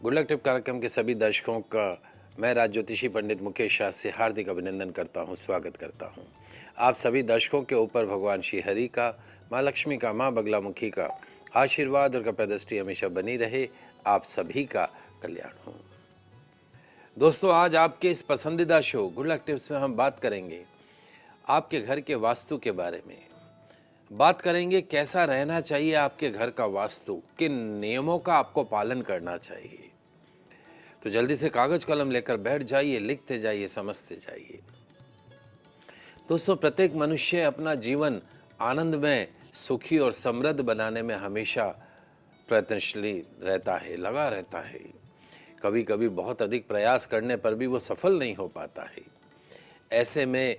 Good luck tip कार्यक्रम के सभी दर्शकों का मैं राज ज्योतिषी पंडित मुकेश शाह से हार्दिक अभिनंदन करता हूं, स्वागत करता हूं। आप सभी दर्शकों के ऊपर भगवान श्री हरि का, माँ लक्ष्मी का, माँ बगलामुखी का आशीर्वाद और कृपा दृष्टि हमेशा बनी रहे। आप सभी का कल्याण हो। दोस्तों, आज आपके इस पसंदीदा शो गुड लक टिप्स में हम बात करेंगे आपके घर के वास्तु के बारे में। बात करेंगे कैसा रहना चाहिए आपके घर का वास्तु, किन नियमों का आपको पालन करना चाहिए। तो जल्दी से कागज कलम लेकर बैठ जाइए, लिखते जाइए, समझते जाइए। दोस्तों, प्रत्येक मनुष्य अपना जीवन आनंदमय, सुखी और समृद्ध बनाने में हमेशा प्रयत्नशील रहता है, लगा रहता है। कभी कभी बहुत अधिक प्रयास करने पर भी वो सफल नहीं हो पाता है। ऐसे में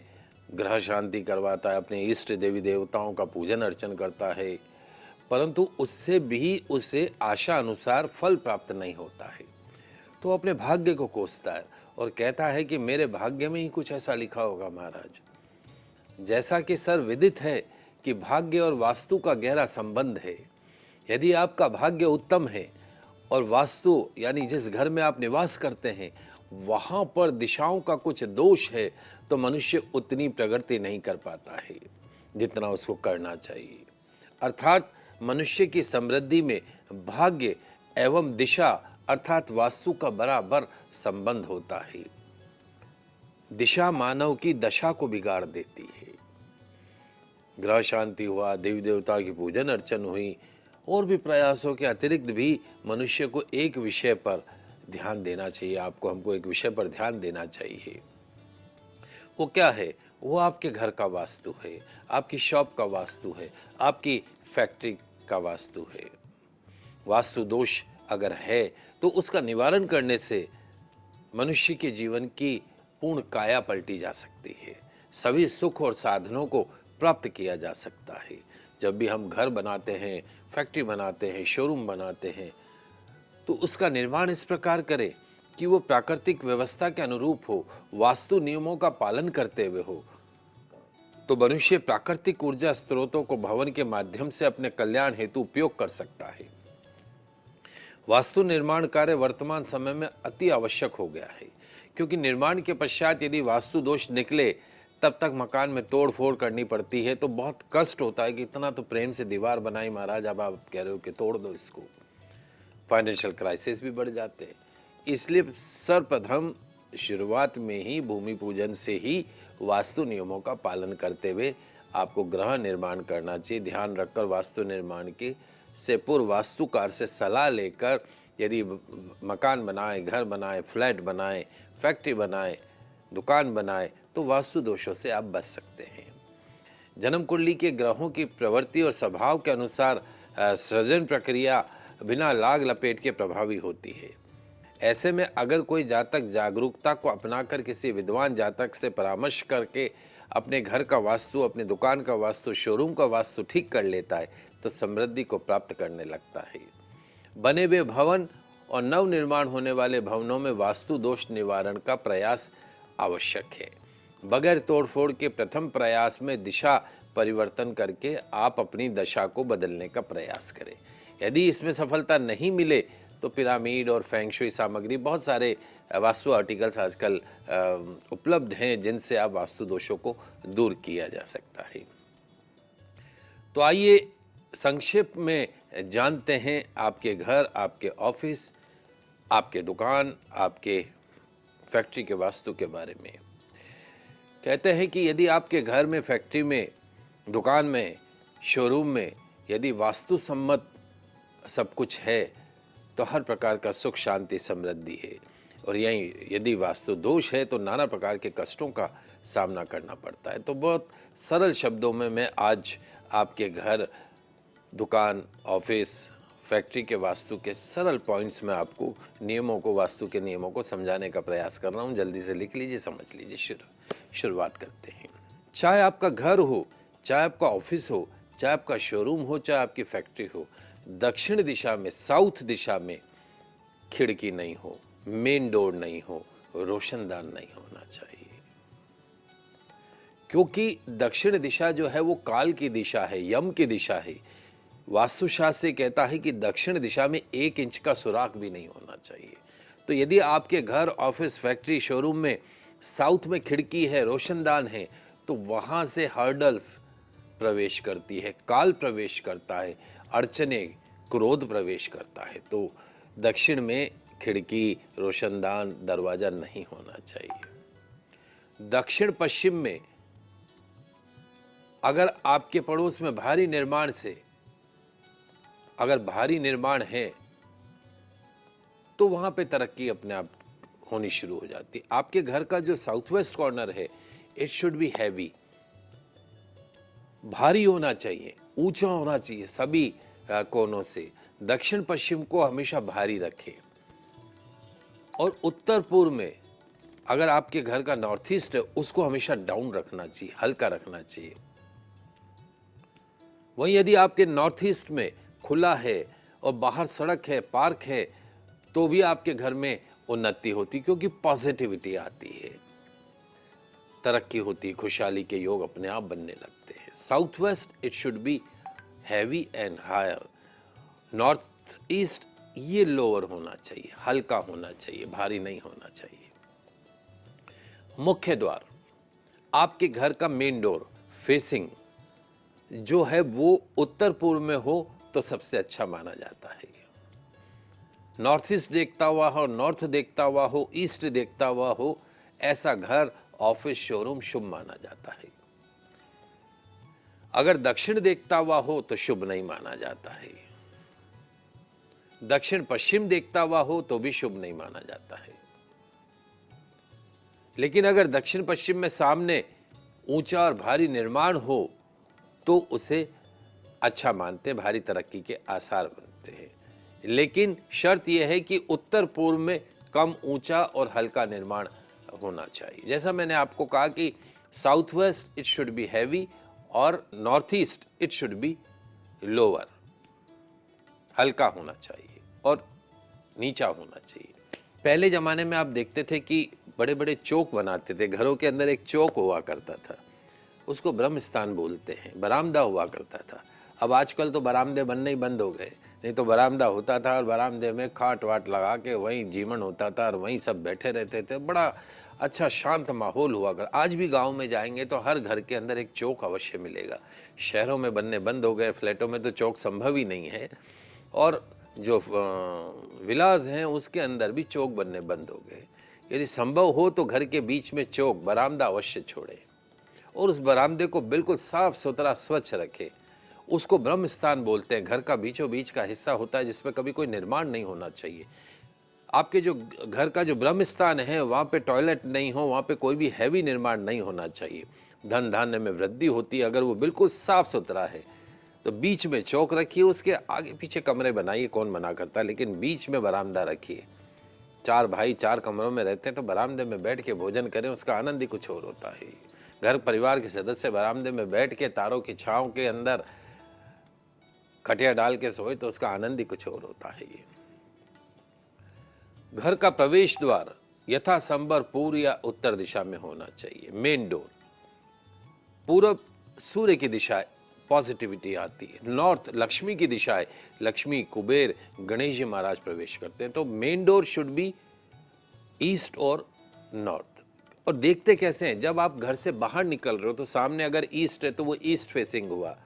ग्रह शांति करवाता है, अपने इष्ट देवी देवताओं का पूजन अर्चन करता है, परंतु उससे भी उसे आशा अनुसार फल प्राप्त नहीं होता है। तो अपने भाग्य को कोसता है और कहता है कि मेरे भाग्य में ही कुछ ऐसा लिखा होगा महाराज। जैसा कि सर विदित है कि भाग्य और वास्तु का गहरा संबंध है। यदि आपका भाग्य उत्तम है और वास्तु यानी जिस घर में आप निवास करते हैं वहाँ पर दिशाओं का कुछ दोष है, तो मनुष्य उतनी प्रगति नहीं कर पाता है जितना उसको करना चाहिए। अर्थात मनुष्य की समृद्धि में भाग्य एवं दिशा अर्थात वास्तु का बराबर संबंध होता है। दिशा मानव की दशा को बिगाड़ देती है। ग्रह शांति हुआ, देवी देवता की पूजन अर्चन हुई, और भी प्रयासों के अतिरिक्त भी मनुष्य को एक विषय पर ध्यान देना चाहिए। आपको हमको एक विषय पर ध्यान देना चाहिए। वो क्या है? वो आपके घर का वास्तु है, आपकी शॉप का वास्तु है, आपकी फैक्ट्री का वास्तु है। वास्तु दोष अगर है तो उसका निवारण करने से मनुष्य के जीवन की पूर्ण काया पलटी जा सकती है। सभी सुख और साधनों को प्राप्त किया जा सकता है। जब भी हम घर बनाते हैं, फैक्ट्री बनाते हैं, शोरूम बनाते हैं, तो उसका निर्माण इस प्रकार करें कि वो प्राकृतिक व्यवस्था के अनुरूप हो, वास्तु नियमों का पालन करते हुए हो। तो मनुष्य प्राकृतिक ऊर्जा स्रोतों को भवन के माध्यम से अपने कल्याण हेतु उपयोग कर सकता है। वास्तु निर्माण कार्य वर्तमान समय में अति आवश्यक हो गया है, क्योंकि निर्माण के पश्चात यदि वास्तु दोष निकले तब तक मकान में तोड़ फोड़ करनी पड़ती है, तो बहुत कष्ट होता है कि इतना तो प्रेम से दीवार बनाई महाराज, अब आप कह रहे हो कि तोड़ दो इसको। फाइनेंशियल क्राइसिस भी बढ़ जाते हैं। इसलिए सर्वप्रथम शुरुआत में ही भूमि पूजन से ही वास्तु नियमों का पालन करते हुए आपको गृह निर्माण करना चाहिए। ध्यान रखकर वास्तु निर्माण की से पूर्व वास्तुकार से सलाह लेकर यदि मकान बनाए, घर बनाए, फ्लैट बनाए, फैक्ट्री बनाए, दुकान बनाए, तो वास्तु दोषों से आप बच सकते हैं। जन्म कुंडली के ग्रहों की प्रवृत्ति और स्वभाव के अनुसार सृजन प्रक्रिया बिना लाग लपेट के प्रभावी होती है। ऐसे में अगर कोई जातक जागरूकता को अपनाकर किसी विद्वान जातक से परामर्श करके अपने घर का वास्तु, अपनी दुकान का वास्तु, शोरूम का वास्तु ठीक कर लेता है तो समृद्धि को प्राप्त करने लगता है। बने हुए भवन और नव निर्माण होने वाले भवनों में वास्तु दोष निवारण का प्रयास आवश्यक है। बगैर तोड़फोड़ के प्रथम प्रयास में दिशा परिवर्तन करके आप अपनी दशा को बदलने का प्रयास करें। यदि इसमें सफलता नहीं मिले तो पिरामिड और फेंगशुई सामग्री, बहुत सारे वास्तु आर्टिकल्स आजकल उपलब्ध हैं जिनसे आप वास्तु दोषों को दूर किया जा सकता है। तो आइए संक्षेप में जानते हैं आपके घर, आपके ऑफिस, आपके दुकान, आपके फैक्ट्री के वास्तु के बारे में। कहते हैं कि यदि आपके घर में, फैक्ट्री में, दुकान में, शोरूम में यदि वास्तु सम्मत सब कुछ है तो हर प्रकार का सुख, शांति, समृद्धि है। और यहीं यदि वास्तु दोष है तो नाना प्रकार के कष्टों का सामना करना पड़ता है। तो बहुत सरल शब्दों में मैं आज आपके घर, दुकान, ऑफिस, फैक्ट्री के वास्तु के सरल पॉइंट्स में आपको नियमों को, वास्तु के नियमों को समझाने का प्रयास कर रहा हूँ। जल्दी से लिख लीजिए, समझ लीजिए। शुरुआत करते हैं। चाहे आपका घर हो, चाहे आपका ऑफिस हो, चाहे आपका शोरूम हो, चाहे आपकी फैक्ट्री हो, दक्षिण दिशा में, साउथ दिशा में खिड़की नहीं हो, मेन डोर नहीं हो, रोशनदान नहीं होना चाहिए। क्योंकि दक्षिण दिशा जो है वो काल की दिशा है, यम की दिशा है। वास्तुशास्त्र कहता है कि दक्षिण दिशा में 1 इंच का सुराख भी नहीं होना चाहिए। तो यदि आपके घर, ऑफिस, फैक्ट्री, शोरूम में साउथ में खिड़की है, रोशनदान है, तो वहाँ से हर्डल्स प्रवेश करती है, काल प्रवेश करता है, अड़चने, क्रोध प्रवेश करता है। तो दक्षिण में खिड़की, रोशनदान, दरवाज़ा नहीं होना चाहिए। दक्षिण पश्चिम में अगर आपके पड़ोस में भारी निर्माण है तो वहाँ पे तरक्की अपने आप होनी शुरू हो जाती है। आपके घर का जो साउथ वेस्ट कॉर्नर है, इट शुड बी हैवी, भारी होना चाहिए, ऊंचा होना चाहिए सभी कोनों से। दक्षिण पश्चिम को हमेशा भारी रखें। और उत्तर पूर्व में अगर आपके घर का नॉर्थ ईस्ट है, उसको हमेशा डाउन रखना चाहिए, हल्का रखना चाहिए। वहीं यदि आपके नॉर्थ ईस्ट में खुला है और बाहर सड़क है, पार्क है, तो भी आपके घर में उन्नति होती, क्योंकि पॉजिटिविटी आती है, तरक्की होती है, खुशहाली के योग अपने आप बनने लगते हैं। South west it should be heavy and higher. North east ये लोअर होना चाहिए, हल्का होना चाहिए, भारी नहीं होना चाहिए। मुख्य द्वार, आपके घर का मेन डोर फेसिंग जो है वो उत्तर पूर्व में हो तो सबसे अच्छा माना जाता है। नॉर्थ ईस्ट देखता हुआ हो, नॉर्थ देखता हुआ हो, ईस्ट देखता हुआ हो, ऐसा घर, ऑफिस, शोरूम शुभ माना जाता है। अगर दक्षिण देखता हुआ हो तो शुभ नहीं माना जाता है। दक्षिण पश्चिम देखता हुआ हो तो भी शुभ नहीं माना जाता है। लेकिन अगर दक्षिण पश्चिम में सामने ऊंचा और भारी निर्माण हो तो उसे अच्छा मानते, भारी तरक्की के आसार बनते हैं। लेकिन शर्त यह है कि उत्तर पूर्व में कम ऊंचा और हल्का निर्माण होना चाहिए। जैसा मैंने आपको कहा कि south west it should be heavy और north east it should be lower, हल्का होना चाहिए और नीचा होना चाहिए। पहले जमाने में आप देखते थे कि बड़े बड़े चौक बनाते थे, घरों के अंदर एक चौक हुआ करता था, उसको ब्रह्म स्थान बोलते हैं, बरामदा हुआ करता था। अब आजकल तो बरामदे बनने ही बंद हो गए, नहीं तो बरामदा होता था और बरामदे में खाट वाट लगा के वहीं जीवन होता था और वहीं सब बैठे रहते थे, बड़ा अच्छा शांत माहौल हुआ कर। आज भी गांव में जाएंगे तो हर घर के अंदर एक चौक अवश्य मिलेगा। शहरों में बनने बंद हो गए, फ्लैटों में तो चौक संभव ही नहीं है, और जो विलास हैं उसके अंदर भी चौक बनने बंद हो गए। यदि संभव हो तो घर के बीच में चौक, बरामदा अवश्य छोड़े और उस बरामदे को बिल्कुल साफ सुथरा स्वच्छ रखे। उसको ब्रह्म स्थान बोलते हैं। घर का बीचों बीच का हिस्सा होता है जिसमें कभी कोई निर्माण नहीं होना चाहिए। आपके जो घर का जो ब्रह्म स्थान है वहाँ पे टॉयलेट नहीं हो, वहाँ पे कोई भी हैवी निर्माण नहीं होना चाहिए। धन धान्य में वृद्धि होती है अगर वो बिल्कुल साफ सुथरा है। तो बीच में चौक रखिए, उसके आगे पीछे कमरे बनाइए, कौन मना करता है, लेकिन बीच में बरामदा रखिए। 4 भाई 4 कमरों में रहते हैं तो बरामदे में बैठ के भोजन करें, उसका आनंद ही कुछ और होता है। घर परिवार के सदस्य बरामदे में बैठ के तारों की छांव के अंदर खटिया डाल के सोए तो उसका आनंद ही कुछ और होता है। ये घर का प्रवेश द्वार यथासंभव पूर्व या उत्तर दिशा में होना चाहिए। मेन डोर पूरब सूर्य की दिशा, पॉजिटिविटी आती है। नॉर्थ लक्ष्मी की दिशा है, लक्ष्मी, कुबेर, गणेश जी महाराज प्रवेश करते हैं। तो main door should be east और नॉर्थ। और देखते कैसे हैं, जब आप घर से बाहर निकल रहे हो तो सामने अगर ईस्ट है तो वो ईस्ट फेसिंग हुआ,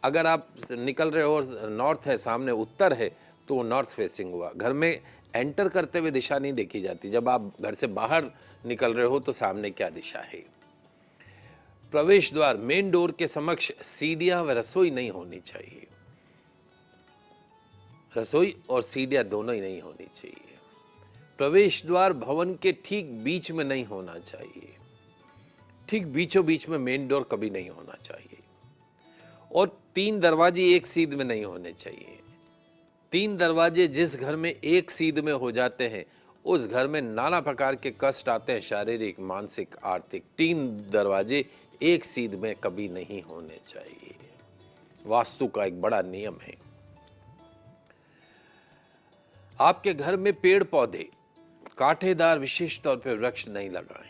अगर आप निकल रहे हो और नॉर्थ है, सामने उत्तर है, तो वो नॉर्थ फेसिंग हुआ। घर में एंटर करते हुए दिशा नहीं देखी जाती, जब आप घर से बाहर निकल रहे हो तो सामने क्या दिशा है। प्रवेश द्वार मेन डोर के समक्ष सीढ़ियां व रसोई नहीं होनी चाहिए। रसोई और सीढ़ियां दोनों ही नहीं होनी चाहिए। प्रवेश द्वार भवन के ठीक बीच में नहीं होना चाहिए। ठीक बीचों बीच में मेन डोर कभी नहीं होना चाहिए। और 3 दरवाजे एक सीध में नहीं होने चाहिए। 3 दरवाजे जिस घर में एक सीध में हो जाते हैं उस घर में नाना प्रकार के कष्ट आते हैं, शारीरिक, मानसिक, आर्थिक। 3 दरवाजे एक सीध में कभी नहीं होने चाहिए। वास्तु का एक बड़ा नियम है। आपके घर में पेड़ पौधे, कांटेदार विशेष तौर पर वृक्ष नहीं लगाएं।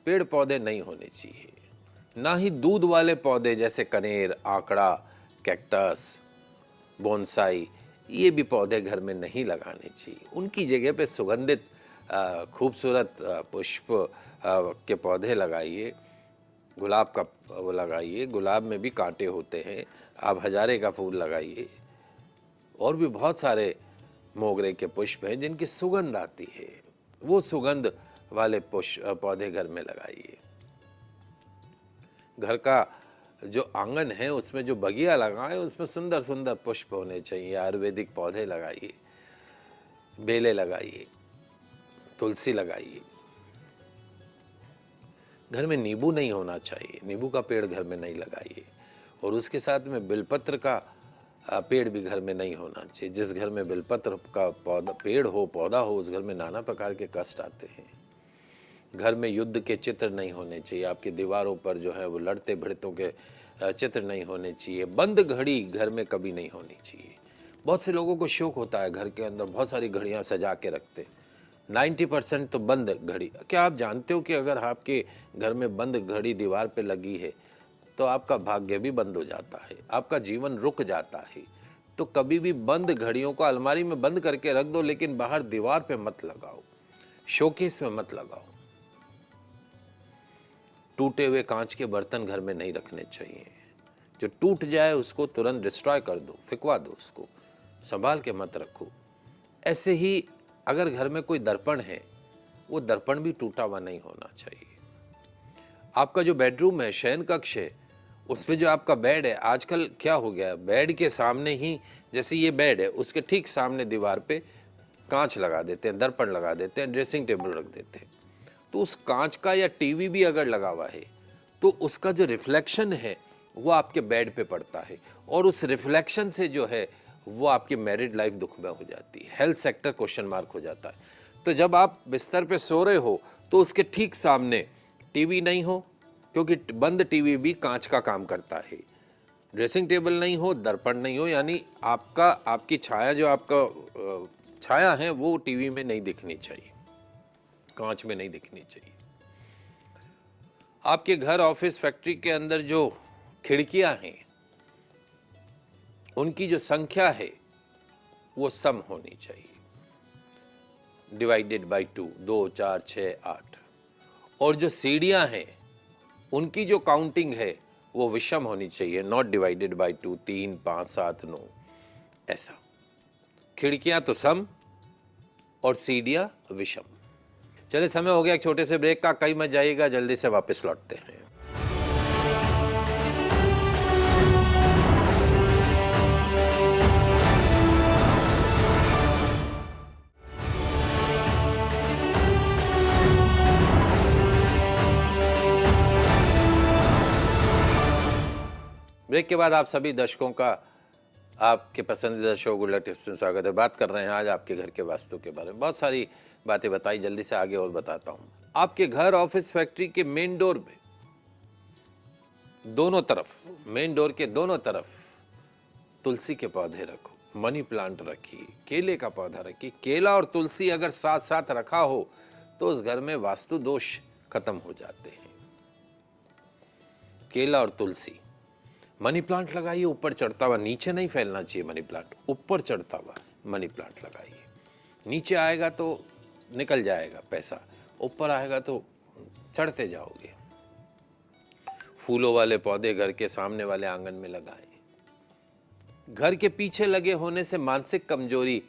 पेड़ पौधे नहीं होने चाहिए। ना ही दूध वाले पौधे जैसे कनेर, आंकड़ा, कैक्टस, बोनसाई, ये भी पौधे घर में नहीं लगाने चाहिए। उनकी जगह पे सुगंधित खूबसूरत पुष्प के पौधे लगाइए। गुलाब का वो लगाइए, गुलाब में भी कांटे होते हैं, आप हजारे का फूल लगाइए। और भी बहुत सारे मोगरे के पुष्प हैं जिनकी सुगंध आती है, वो सुगंध वाले पौधे घर में लगाइए। घर का जो आंगन है उसमें जो बगिया लगाएं उसमें सुंदर सुंदर पुष्प होने चाहिए। आयुर्वेदिक पौधे लगाइए, बेले लगाइए, तुलसी लगाइए। घर में नींबू नहीं होना चाहिए, नींबू का पेड़ घर में नहीं लगाइए। और उसके साथ में बिलपत्र का पेड़ भी घर में नहीं होना चाहिए। जिस घर में बिलपत्र का पेड़ हो, पौधा हो, उस घर में नाना प्रकार के कष्ट आते हैं। घर में युद्ध के चित्र नहीं होने चाहिए, आपकी दीवारों पर जो है वो लड़ते भिड़तों के चित्र नहीं होने चाहिए। बंद घड़ी घर में कभी नहीं होनी चाहिए। बहुत से लोगों को शौक होता है घर के अंदर बहुत सारी घड़ियां सजा के रखते, 90% तो बंद घड़ी। क्या आप जानते हो कि अगर आपके घर में बंद घड़ी दीवार पे लगी है तो आपका भाग्य भी बंद हो जाता है, आपका जीवन रुक जाता है। तो कभी भी बंद घड़ियों को अलमारी में बंद करके रख दो, लेकिन बाहर दीवार पे मत लगाओ, शोकेस में मत लगाओ। टूटे हुए कांच के बर्तन घर में नहीं रखने चाहिए। जो टूट जाए उसको तुरंत डिस्ट्रॉय कर दो, फिकवा दो, उसको संभाल के मत रखो। ऐसे ही अगर घर में कोई दर्पण है, वो दर्पण भी टूटा हुआ नहीं होना चाहिए। आपका जो बेडरूम है, शयन कक्ष है, उसमें जो आपका बेड है, आजकल क्या हो गया, बेड के सामने ही, जैसे ये बेड है उसके ठीक सामने दीवार पे कांच लगा देते हैं, दर्पण लगा देते हैं, ड्रेसिंग टेबल रख देते हैं। तो उस कांच का या टीवी भी अगर लगा हुआ है तो उसका जो रिफ्लेक्शन है वो आपके बेड पे पड़ता है, और उस रिफ्लेक्शन से जो है वो आपकी मैरिड लाइफ दुख में हो जाती है, हेल्थ सेक्टर क्वेश्चन मार्क हो जाता है। तो जब आप बिस्तर पे सो रहे हो तो उसके ठीक सामने टीवी नहीं हो, क्योंकि बंद टीवी भी कांच का काम करता है। ड्रेसिंग टेबल नहीं हो, दर्पण नहीं हो, यानी आपकी छाया जो आपका छाया है वो टीवी में नहीं दिखनी चाहिए, कांच में नहीं दिखनी चाहिए। आपके घर, ऑफिस, फैक्ट्री के अंदर जो खिड़कियां हैं उनकी जो संख्या है वो सम होनी चाहिए, डिवाइडेड बाय 2, 2, 4, 6, 8। और जो सीढ़ियां हैं उनकी जो काउंटिंग है वो विषम होनी चाहिए, नॉट डिवाइडेड बाय 2, 3, 5, 7, 9 ऐसा। खिड़कियां तो सम और सीढ़ियां विषम। चले, समय हो गया एक छोटे से ब्रेक का, कहीं मत जाइएगा, जल्दी से वापस लौटते हैं। ब्रेक के बाद आप सभी दर्शकों का आपके पसंदीदा शो गुड लक टिप्स में स्वागत है। बात कर रहे हैं आज आपके घर के वास्तु के बारे में। बहुत सारी बातें बताई, जल्दी से आगे और बताता हूं। आपके घर, ऑफिस, फैक्ट्री के मेन डोर पे दोनों तरफ, मेन डोर के दोनों तरफ तुलसी के पौधे रखो, मनी प्लांट रखिए, केले का पौधा रखिए। केला और तुलसी अगर साथ साथ रखा हो तो उस घर में वास्तु दोष खत्म हो जाते हैं। केला और तुलसी। मनी प्लांट लगाइए, ऊपर चढ़ता हुआ, नीचे नहीं फैलना चाहिए मनी प्लांट, ऊपर चढ़ता हुआ मनी प्लांट लगाइए। नीचे आएगा तो निकल जाएगा पैसा, ऊपर आएगा तो चढ़ते जाओगे। फूलों वाले पौधे घर के सामने वाले आंगन में लगाएं। घर के पीछे लगे होने से मानसिक कमजोरी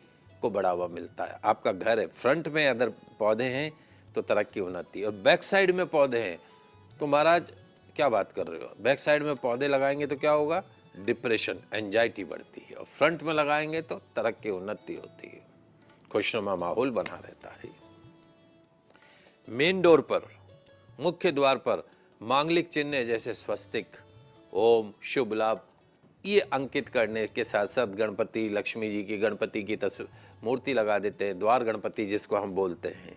को बढ़ावा मिलता है। आपका घर है, फ्रंट में अगर पौधे हैं तो तरक्की उन्नति है, और बैक साइड में पौधे हैं तो महाराज क्या बात कर रहे हो, बैक साइड में पौधे लगाएंगे तो क्या होगा, डिप्रेशन, एंजाइटी बढ़ती है। और फ्रंट में लगाएंगे तो तरक्की उन्नति होती है, खुशनुमा माहौल बना रहता है। मेन डोर पर, मुख्य द्वार पर मांगलिक चिन्ह जैसे स्वस्तिक, ओम, शुभ लाभ, ये अंकित करने के साथ साथ गणपति, लक्ष्मी जी की, गणपति की मूर्ति लगा देते हैं, द्वार गणपति जिसको हम बोलते हैं।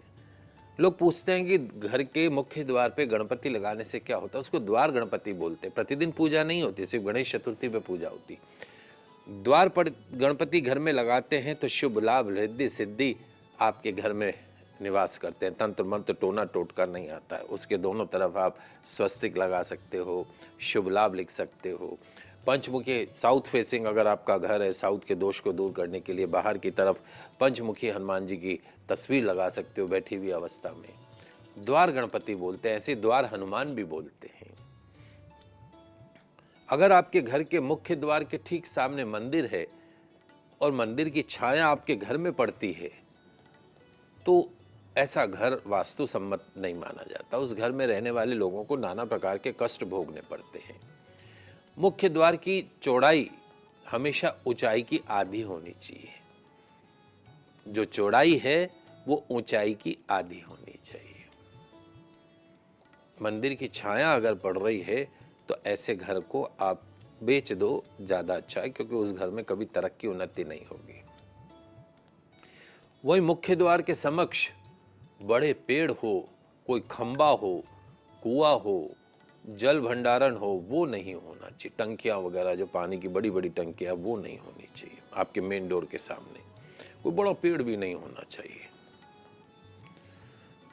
लोग पूछते हैं कि घर के मुख्य द्वार पे गणपति लगाने से क्या होता है, उसको द्वार गणपति बोलते हैं। प्रतिदिन पूजा नहीं होती, सिर्फ गणेश चतुर्थी पे पूजा होती। द्वार पर गणपति घर में लगाते हैं तो शुभ लाभ, रिद्धि सिद्धि आपके घर में निवास करते हैं। तंत्र मंत्र टोना टोटका नहीं आता है। उसके दोनों तरफ आप स्वस्तिक लगा सकते हो, शुभ लाभ लिख सकते हो, पंचमुखी साउथ फेसिंग अगर आपका घर है, साउथ के दोष को दूर करने के लिए बाहर की तरफ पंचमुखी हनुमान जी की तस्वीर लगा सकते हो बैठी हुई अवस्था में। द्वार गणपति बोलते हैं, ऐसे द्वार हनुमान भी बोलते हैं। अगर आपके घर के मुख्य द्वार के ठीक सामने मंदिर है और मंदिर की छाया आपके घर में पड़ती है तो ऐसा घर वास्तु सम्मत नहीं माना जाता। उस घर में रहने वाले लोगों को नाना प्रकार के कष्ट भोगने पड़ते हैं। मुख्य द्वार की चौड़ाई हमेशा ऊंचाई की आधी होनी चाहिए। जो चौड़ाई है वो ऊंचाई की आधी होनी चाहिए। मंदिर की छाया अगर पड़ रही है तो ऐसे घर को आप बेच दो, ज्यादा अच्छा है, क्योंकि उस घर में कभी तरक्की उन्नति नहीं होगी। वही मुख्य द्वार के समक्ष बड़े पेड़ हो, कोई खंबा हो, कुआं हो, जल भंडारण हो, वो नहीं होना चाहिए। टंकियां वगैरह जो पानी की बड़ी बड़ी टंकियां, वो नहीं होनी चाहिए आपके मेन डोर के सामने। कोई बड़ा पेड़ भी नहीं होना चाहिए,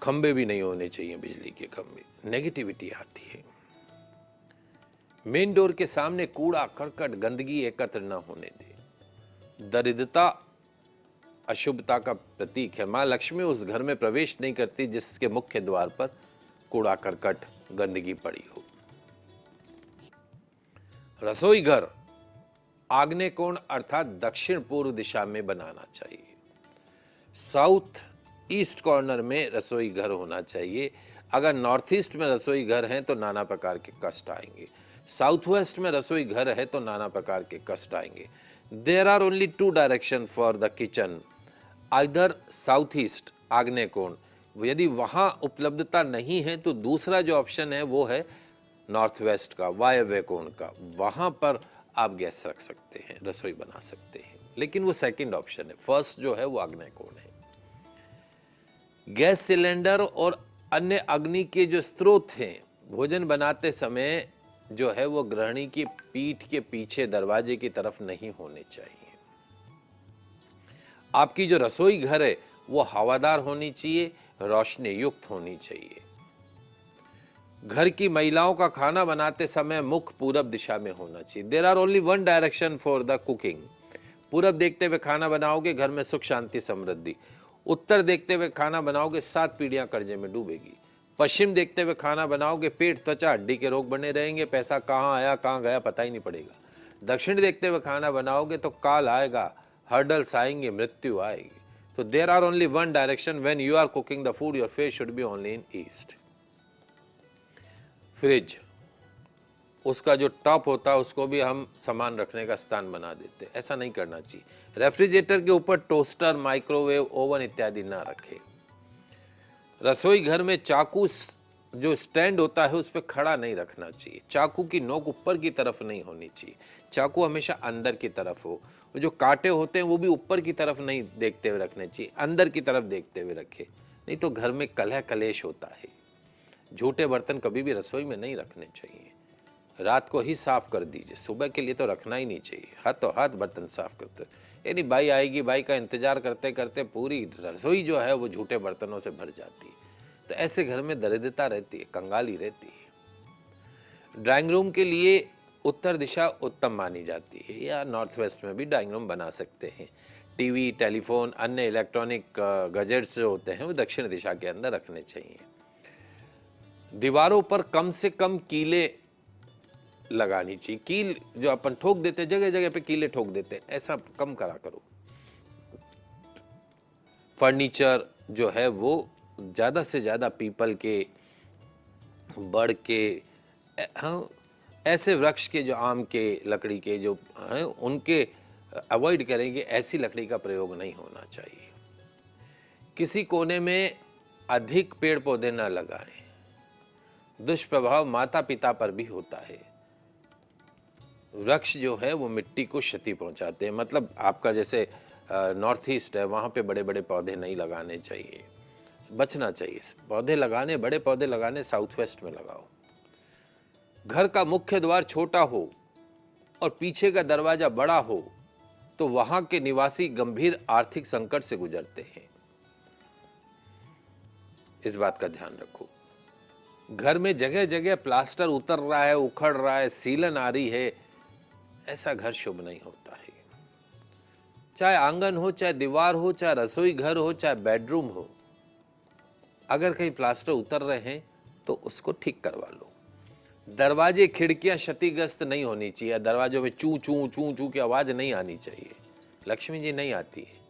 खंबे भी नहीं होने चाहिए, बिजली के खंबे, नेगेटिविटी आती है। मेन डोर के सामने कूड़ा करकट गंदगी एकत्र न होने दे। दरिद्रता अशुभता का प्रतीक है। मां लक्ष्मी उस घर में प्रवेश नहीं करती जिसके मुख्य द्वार पर कूड़ा करकट गंदगी पड़ी हो। रसोई घर आग्नेय कोण अर्थात दक्षिण पूर्व दिशा में बनाना चाहिए। साउथ ईस्ट कॉर्नर में रसोई घर होना चाहिए। अगर नॉर्थ ईस्ट में रसोई घर हैं तो नाना प्रकार के कष्ट आएंगे। साउथ वेस्ट में रसोई घर है तो नाना प्रकार के कष्ट आएंगे। There are only two direction for the kitchen, either south east आग्नेय कोण। यदि वहां उपलब्धता नहीं है तो दूसरा जो ऑप्शन है वो है नॉर्थ वेस्ट का, वायव्य कोण का। वहां पर आप गैस रख सकते हैं, रसोई बना सकते हैं, लेकिन वो सेकंड ऑप्शन है। फर्स्ट जो है वो आग्नेय कोण है। गैस सिलेंडर और अन्य अग्नि के जो स्रोत हैं, भोजन बनाते समय जो है वो गृहिणी की पीठ के पीछे दरवाजे की तरफ नहीं होने चाहिए। आपकी जो रसोई घर है वो हवादार होनी चाहिए, रोशनी युक्त होनी चाहिए। घर की महिलाओं का खाना बनाते समय मुख पूरब दिशा में होना चाहिए। There are only one direction for the cooking. पूरब देखते हुए खाना बनाओगे, घर में सुख शांति समृद्धि। उत्तर देखते हुए खाना बनाओगे, 7 पीढ़ियां कर्जे में डूबेगी। पश्चिम देखते हुए खाना बनाओगे, पेट त्वचा हड्डी के रोग बने रहेंगे, पैसा कहाँ आया कहाँ गया पता ही नहीं पड़ेगा। दक्षिण देखते हुए खाना बनाओगे तो काल आएगा, हर्डल्स आएंगे, मृत्यु आएगी। तो there are only one direction when you are cooking the food, your face should be only in east. Fridge, उसका जो टॉप होता है उसको भी हम सामान रखने का स्थान बना देते हैं, ऐसा नहीं करना चाहिए। रेफ्रिजरेटर के ऊपर टोस्टर, माइक्रोवेव, ओवन इत्यादि ना रखें। रसोई घर में चाकू जो स्टैंड होता है उस पर खड़ा नहीं रखना चाहिए। चाकू की नोक ऊपर की तरफ नहीं होनी चाहिए, चाकू हमेशा अंदर की तरफ हो। जो कांटे होते हैं वो भी ऊपर की तरफ नहीं देखते हुए रखने चाहिए, अंदर की तरफ देखते हुए रखे, नहीं तो घर में कलह कलेश होता है। झूठे बर्तन कभी भी रसोई में नहीं रखने चाहिए, रात को ही साफ कर दीजिए, सुबह के लिए तो रखना ही नहीं चाहिए। हाथों हाथ बर्तन साफ करते, यानी बाई आएगी, बाई का इंतजार करते करते पूरी रसोई जो है वो झूठे बर्तनों से भर जाती है। तो ऐसे घर में दरिद्रता रहती है, कंगाली रहती है। ड्राइंग रूम के लिए उत्तर दिशा उत्तम मानी जाती है, या नॉर्थ वेस्ट में भी ड्राइंग रूम बना सकते हैं। टीवी, टेलीफोन, अन्य इलेक्ट्रॉनिक गैजेट्स जो होते हैं वो दक्षिण दिशा के अंदर रखने चाहिए। दीवारों पर कम से कम कीले लगानी चाहिए। कील जो अपन ठोक देते, जगह जगह पे कीले ठोक देते, ऐसा कम करा करो। फर्नीचर जो है वो ज्यादा से ज्यादा पीपल के, बड़ के, हाँ, ऐसे वृक्ष के, जो आम के, लकड़ी के जो हैं उनके अवॉइड करेंगे। ऐसी लकड़ी का प्रयोग नहीं होना चाहिए। किसी कोने में अधिक पेड़ पौधे न लगाएं। दुष्प्रभाव माता पिता पर भी होता है। वृक्ष जो है वो मिट्टी को क्षति पहुंचाते हैं। मतलब आपका जैसे नॉर्थ ईस्ट है, वहाँ पे बड़े बड़े पौधे नहीं लगाने चाहिए, बचना चाहिए। पौधे लगाने, बड़े पौधे लगाने साउथ वेस्ट में लगाओ। घर का मुख्य द्वार छोटा हो और पीछे का दरवाजा बड़ा हो तो वहां के निवासी गंभीर आर्थिक संकट से गुजरते हैं, इस बात का ध्यान रखो। घर में जगह जगह प्लास्टर उतर रहा है, उखड़ रहा है, सीलन आ रही है, ऐसा घर शुभ नहीं होता है। चाहे आंगन हो, चाहे दीवार हो, चाहे रसोई घर हो, चाहे बेडरूम हो, अगर कहीं प्लास्टर उतर रहे हैं तो उसको ठीक करवा लो। दरवाजे खिड़कियां क्षतिग्रस्त नहीं होनी चाहिए, दरवाजों में चू चू चू चू की आवाज नहीं आनी चाहिए, लक्ष्मी जी नहीं आती है।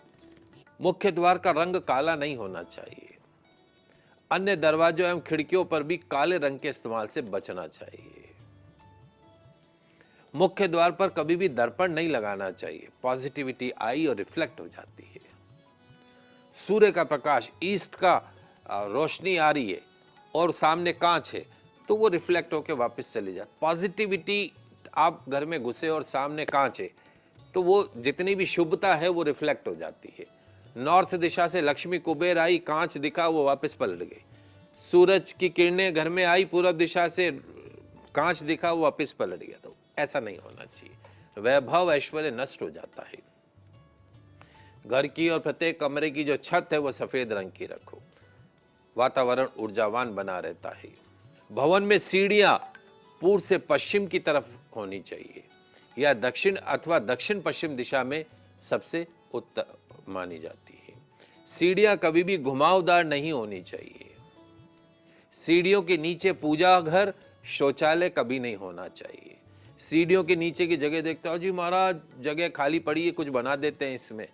मुख्य द्वार का रंग काला नहीं होना चाहिए। अन्य दरवाजों एवं खिड़कियों पर भी काले रंग के इस्तेमाल से बचना चाहिए। मुख्य द्वार पर कभी भी दर्पण नहीं लगाना चाहिए, पॉजिटिविटी आई और रिफ्लेक्ट हो जाती है। सूर्य का प्रकाश, ईस्ट का रोशनी आ रही है और सामने कांच है तो वो रिफ्लेक्ट होकर वापस चली जाए। पॉजिटिविटी, आप घर में घुसे और सामने कांच है तो वो जितनी भी शुभता है वो रिफ्लेक्ट हो जाती है। नॉर्थ दिशा से लक्ष्मी कुबेर आई, कांच दिखा, वो वापस पलट गई। सूरज की किरणें घर में आई, पूर्व दिशा से कांच दिखा, वो वापस पलट गया। तो ऐसा नहीं होना चाहिए, वैभव ऐश्वर्य नष्ट हो जाता है। घर की और प्रत्येक कमरे की जो छत है वो सफेद रंग की रखो, वातावरण ऊर्जावान बना रहता है। भवन में सीढ़ियां पूर्व से पश्चिम की तरफ होनी चाहिए या दक्षिण अथवा दक्षिण पश्चिम दिशा में सबसे उत्तम मानी जाती है। सीढ़ियां कभी भी घुमावदार नहीं होनी चाहिए। सीढ़ियों के नीचे पूजा घर, शौचालय कभी नहीं होना चाहिए। सीढ़ियों के नीचे की जगह देखते हो जी महाराज जगह खाली पड़ी है, कुछ बना देते हैं इसमें,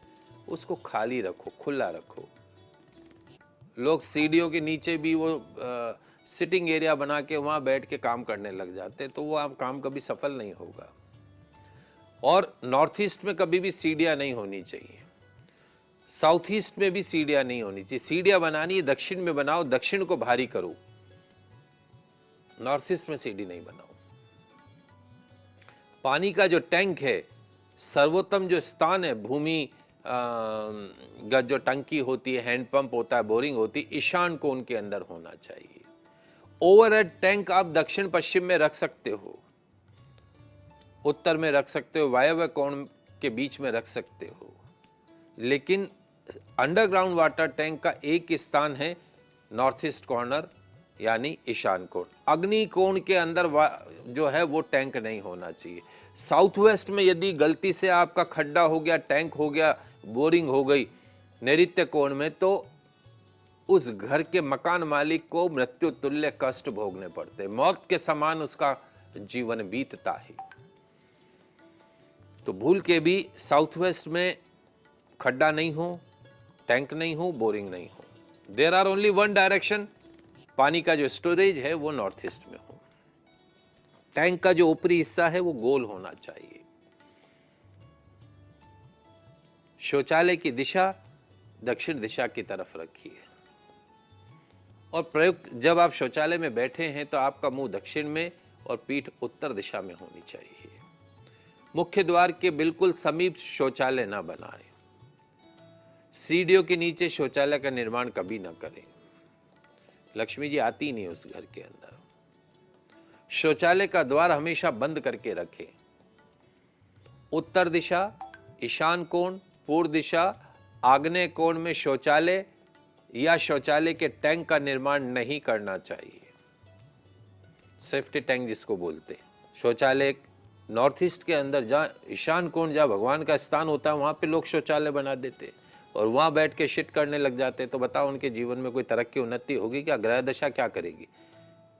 उसको खाली रखो, खुला रखो। लोग सीढ़ियों के नीचे भी वो सिटिंग एरिया बना के वहां बैठ के काम करने लग जाते, तो वो आप काम कभी सफल नहीं होगा। और नॉर्थ ईस्ट में कभी भी सीढ़ियां नहीं होनी चाहिए, साउथ ईस्ट में भी सीढ़ियां नहीं होनी चाहिए। सीढ़ियां बनानी है दक्षिण में बनाओ, दक्षिण को भारी करो, नॉर्थ ईस्ट में सीढ़ी नहीं बनाओ। पानी का जो टैंक है, सर्वोत्तम जो स्थान है, भूमि जो टंकी होती है, हैंडपंप होता है, बोरिंग होती है, ईशान कोण के अंदर होना चाहिए। ओवरहेड टैंक आप दक्षिण पश्चिम में रख सकते हो, उत्तर में रख सकते हो, वायव्य कोण के बीच में रख सकते हो, लेकिन अंडरग्राउंड वाटर टैंक का एक स्थान है नॉर्थ ईस्ट कॉर्नर यानी ईशान कोण। अग्नि कोण के अंदर जो है वो टैंक नहीं होना चाहिए। साउथ वेस्ट में यदि गलती से आपका खड्डा हो गया, टैंक हो गया, बोरिंग हो गई नैऋत्य कोण में, तो उस घर के मकान मालिक को मृत्यु तुल्य कष्ट भोगने पड़ते, मौत के समान उसका जीवन बीतता है। तो भूल के भी साउथ वेस्ट में खड्डा नहीं हो, टैंक नहीं हो, बोरिंग नहीं हो। There are only one direction, पानी का जो स्टोरेज है वो नॉर्थ ईस्ट में हो। टैंक का जो ऊपरी हिस्सा है वो गोल होना चाहिए। शौचालय की दिशा दक्षिण दिशा की तरफ रखिए। और प्रयोग, जब आप शौचालय में बैठे हैं तो आपका मुंह दक्षिण में और पीठ उत्तर दिशा में होनी चाहिए। मुख्य द्वार के बिल्कुल समीप शौचालय ना बनाएं। सीढ़ियों के नीचे शौचालय का निर्माण कभी ना करें, लक्ष्मी जी आती नहीं उस घर के अंदर। शौचालय का द्वार हमेशा बंद करके रखें। उत्तर दिशा, ईशान कोण, पूर्व दिशा, आग्नेय कोण में शौचालय या शौचालय के टैंक का निर्माण नहीं करना चाहिए। सेफ्टी टैंक जिसको बोलते हैं। शौचालय नॉर्थ ईस्ट के अंदर जहाँ ईशान कोण, जहाँ भगवान का स्थान होता है, वहां पे लोग शौचालय बना देते और वहां बैठ के शिट करने लग जाते। तो बताओ उनके जीवन में कोई तरक्की उन्नति होगी क्या? ग्रह दशा क्या करेगी?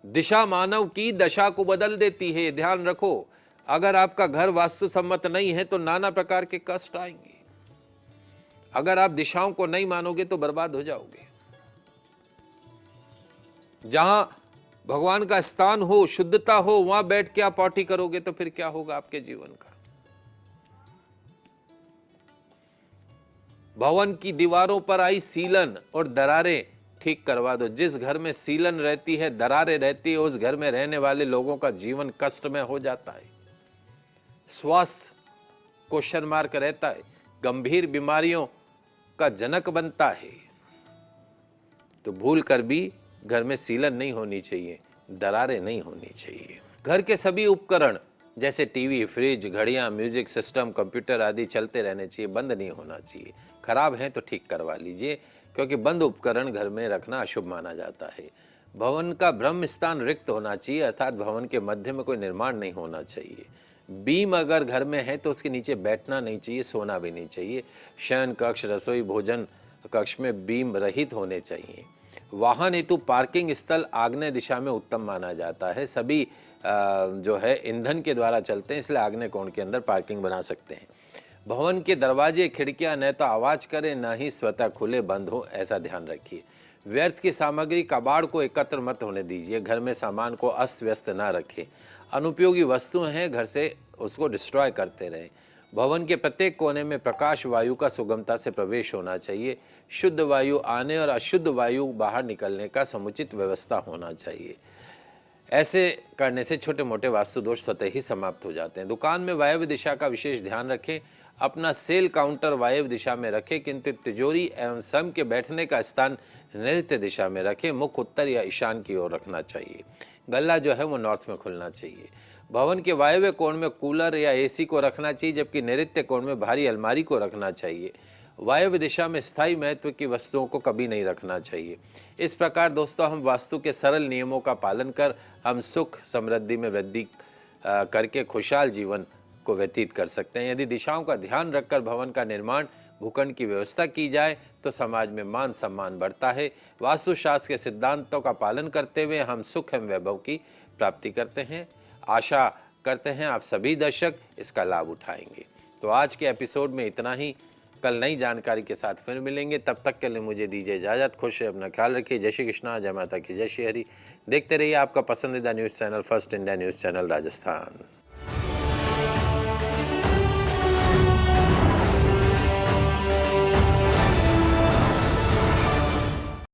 दिशा मानव की दशा को बदल देती है, ध्यान रखो। अगर आपका घर वास्तु सम्मत नहीं है तो नाना प्रकार के कष्ट आएंगे। अगर आप दिशाओं को नहीं मानोगे तो बर्बाद हो जाओगे। जहां भगवान का स्थान हो, शुद्धता हो, वहां बैठ के आप पार्टी करोगे तो फिर क्या होगा आपके जीवन का? भवन की दीवारों पर आई सीलन और दरारें ठीक करवा दो। जिस घर में सीलन रहती है, दरारें रहती है, उस घर में रहने वाले लोगों का जीवन कष्ट में हो जाता है। स्वास्थ्य क्वेश्चन मार्क रहता है, गंभीर बीमारियों का जनक बनता है। तो भूल कर भी घर में सीलन नहीं होनी चाहिए, दरारें नहीं होनी चाहिए। घर के सभी उपकरण जैसे टीवी, फ्रिज, घड़ियां, म्यूजिक सिस्टम, कंप्यूटर आदि चलते रहने चाहिए, बंद नहीं होना चाहिए। खराब हैं तो ठीक करवा लीजिए, क्योंकि बंद उपकरण घर में रखना अशुभ माना जाता है। भवन का ब्रह्म स्थान रिक्त होना चाहिए, अर्थात भवन के मध्य में कोई निर्माण नहीं होना चाहिए। बीम अगर घर में है तो उसके नीचे बैठना नहीं चाहिए, सोना भी नहीं चाहिए। शयन कक्ष, रसोई, भोजन कक्ष में बीम रहित होने चाहिए। वाहन हेतु पार्किंग स्थल आग्नेय दिशा में उत्तम माना जाता है। सभी जो है ईंधन के द्वारा चलते हैं, इसलिए आग्नेय कोण के अंदर पार्किंग बना सकते हैं। भवन के दरवाजे खिड़कियां न तो आवाज करें न ही स्वतः खुले बंद हो, ऐसा ध्यान रखिए। व्यर्थ की सामग्री कबाड़ को एकत्र मत होने दीजिए। घर में सामान को अस्त व्यस्त न रखें। अनुपयोगी वस्तुएं हैं, घर से उसको डिस्ट्रॉय करते रहें। भवन के प्रत्येक कोने में प्रकाश वायु का सुगमता से प्रवेश होना चाहिए। शुद्ध वायु आने और अशुद्ध वायु बाहर निकलने का समुचित व्यवस्था होना चाहिए। ऐसे करने से छोटे मोटे वास्तु दोष स्वतः ही समाप्त हो जाते हैं। दुकान में वायव्य दिशा का विशेष ध्यान रखें। अपना सेल काउंटर वायव्य दिशा में रखें, किंतु तिजोरी एवं सम के बैठने का स्थान नैऋत्य दिशा में रखें। मुख उत्तर या ईशान की ओर रखना चाहिए। गल्ला जो है वो नॉर्थ में खुलना चाहिए। भवन के वायव्य कोण में कूलर या एसी को रखना चाहिए, जबकि नैऋत्य कोण में भारी अलमारी को रखना चाहिए। वायव्य दिशा में स्थायी महत्व की वस्तुओं को कभी नहीं रखना चाहिए। इस प्रकार दोस्तों हम वास्तु के सरल नियमों का पालन कर हम सुख समृद्धि में वृद्धि करके खुशहाल जीवन को व्यतीत कर सकते हैं। यदि दिशाओं का ध्यान रखकर भवन का निर्माण भूखंड की व्यवस्था की जाए तो समाज में मान सम्मान बढ़ता है। वास्तुशास्त्र के सिद्धांतों का पालन करते हुए हम सुख एवं वैभव की प्राप्ति करते हैं। आशा करते हैं आप सभी दर्शक इसका लाभ उठाएंगे। तो आज के एपिसोड में इतना ही। कल नई जानकारी के साथ फिर मिलेंगे। तब तक के लिए मुझे दीजिए इजाज़त। खुश रहिए, अपना ख्याल रखिए। जय श्री कृष्णा, जय माता की, जय श्री हरि। देखते रहिए आपका पसंदीदा news channel first India news channel Rajasthan.